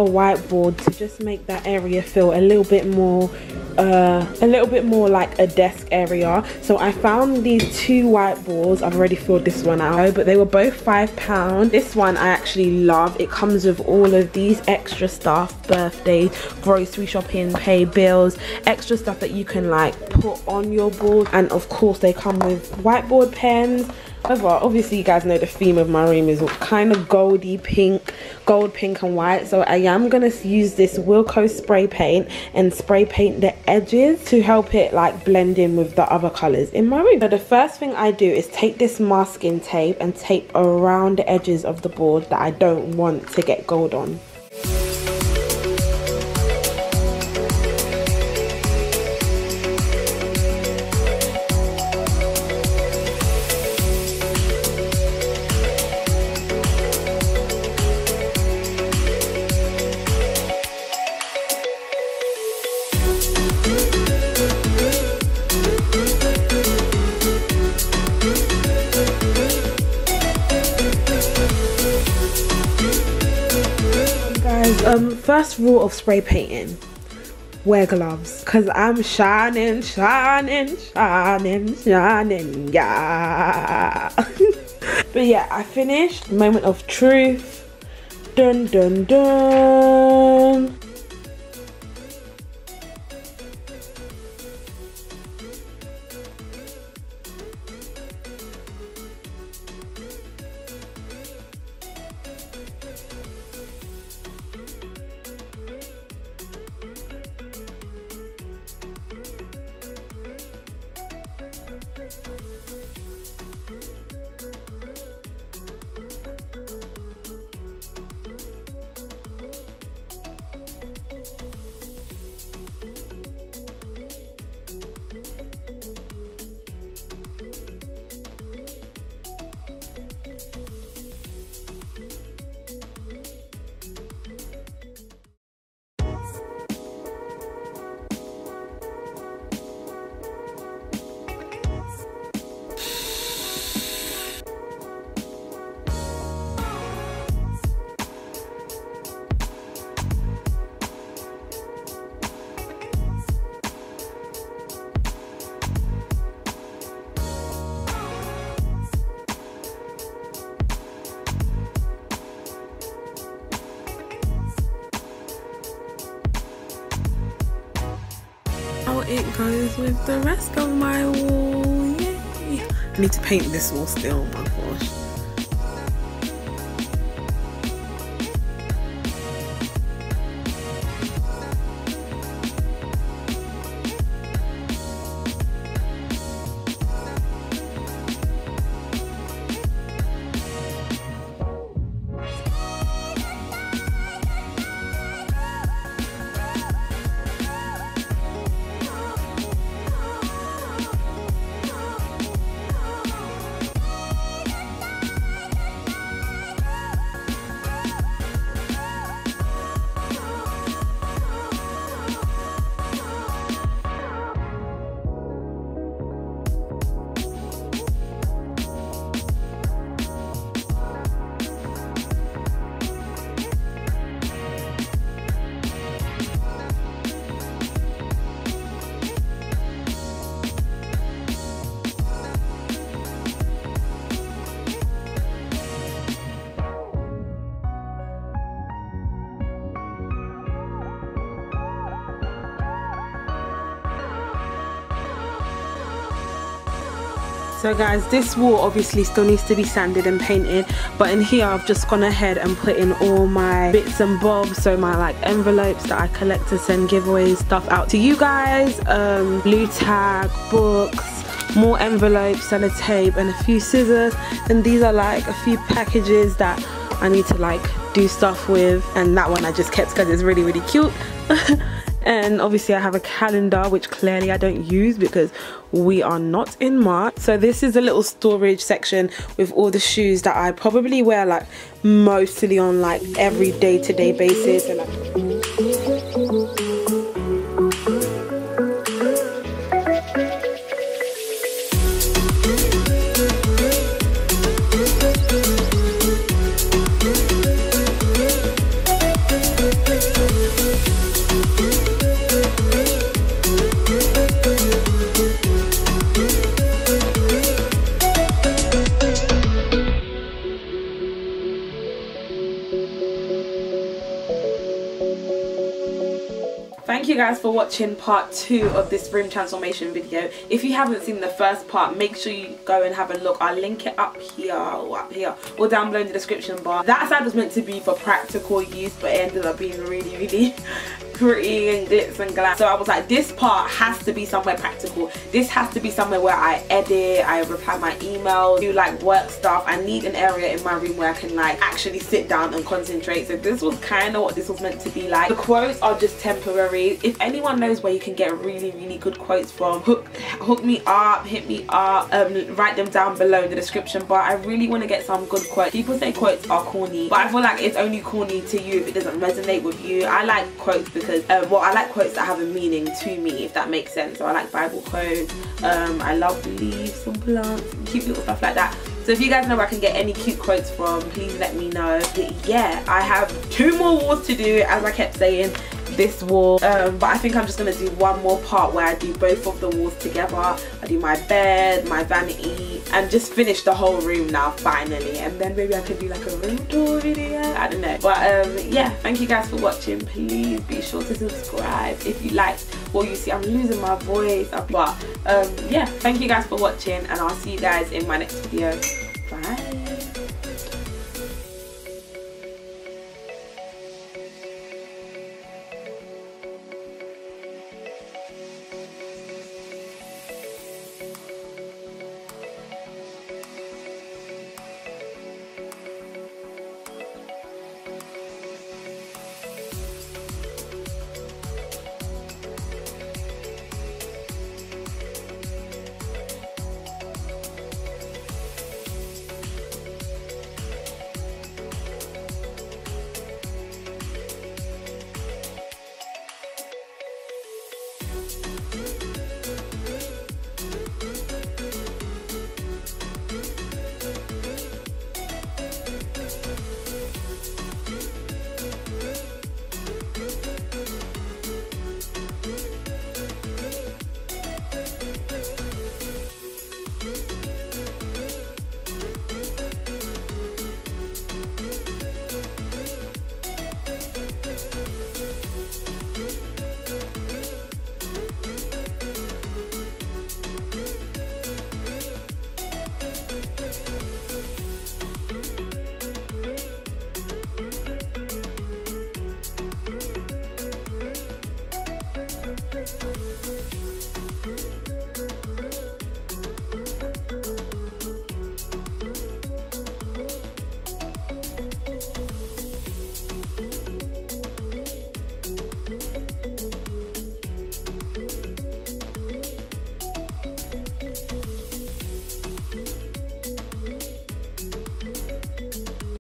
whiteboard to just make that area feel a little bit more like a desk area. So I found these two whiteboards. I've already filled this one out, but they were both £5. This one I actually love. It comes with all of these extra stuff: birthdays, grocery shopping, pay bills, extra stuff that you can like put on your board. And of course they come with whiteboard pens. However, obviously you guys know the theme of my room is kind of gold, pink and white. So I am going to use this Wilco spray paint and spray paint the edges to help it like blend in with the other colours in my room. So the first thing I do is take this masking tape and tape around the edges of the board that I don't want to get gold on. First rule of spray painting: wear gloves, because I'm shining, yeah. But yeah, I finished. Moment of truth. Dun dun dun. It goes with the rest of my wall. Yay! I need to paint this wall still, my gosh. So guys, this wall obviously still needs to be sanded and painted, but in here I've just gone ahead and put in all my bits and bobs, so my like envelopes that I collect to send giveaways, stuff out to you guys, blue tag, books, more envelopes, sellotape, and a few scissors. And these are like a few packages that I need to like do stuff with, and that one I just kept because it's really, really cute. And obviously I have a calendar, which clearly I don't use because we are not in March. So this is a little storage section with all the shoes that I probably wear like mostly on like every day-to-day basis. And guys for watching part 2 of this room transformation video. If you haven't seen the first part, make sure you go and have a look. I'll link it up here or down below in the description bar. That side was meant to be for practical use, but it ended up being really pretty and glitz and glam. So I was like, this part has to be somewhere practical. This has to be somewhere where I edit, I reply my emails, do like work stuff. I need an area in my room where I can like actually sit down and concentrate. So this was kind of what this was meant to be like. The quotes are just temporary. If anyone knows where you can get really good quotes from, hook me up, hit me up, write them down below in the description bar. I really want to get some good quotes. People say quotes are corny, but I feel like it's only corny to you if it doesn't resonate with you. I like quotes because well, I like quotes that have a meaning to me, if that makes sense. So I like Bible quotes, I love leaves and plants and cute little stuff like that. So if you guys know where I can get any cute quotes from, please let me know. But yeah, I have 2 more walls to do, as I kept saying, this wall, but I think I'm just going to do one more part where I do both of the walls together. I do my bed, my vanity, and just finish the whole room now finally, and then maybe I can do like a room tour video, I don't know. But yeah, thank you guys for watching. Please be sure to subscribe if you liked what you see. I'm losing my voice, but yeah, thank you guys for watching, and I'll see you guys in my next video. Bye.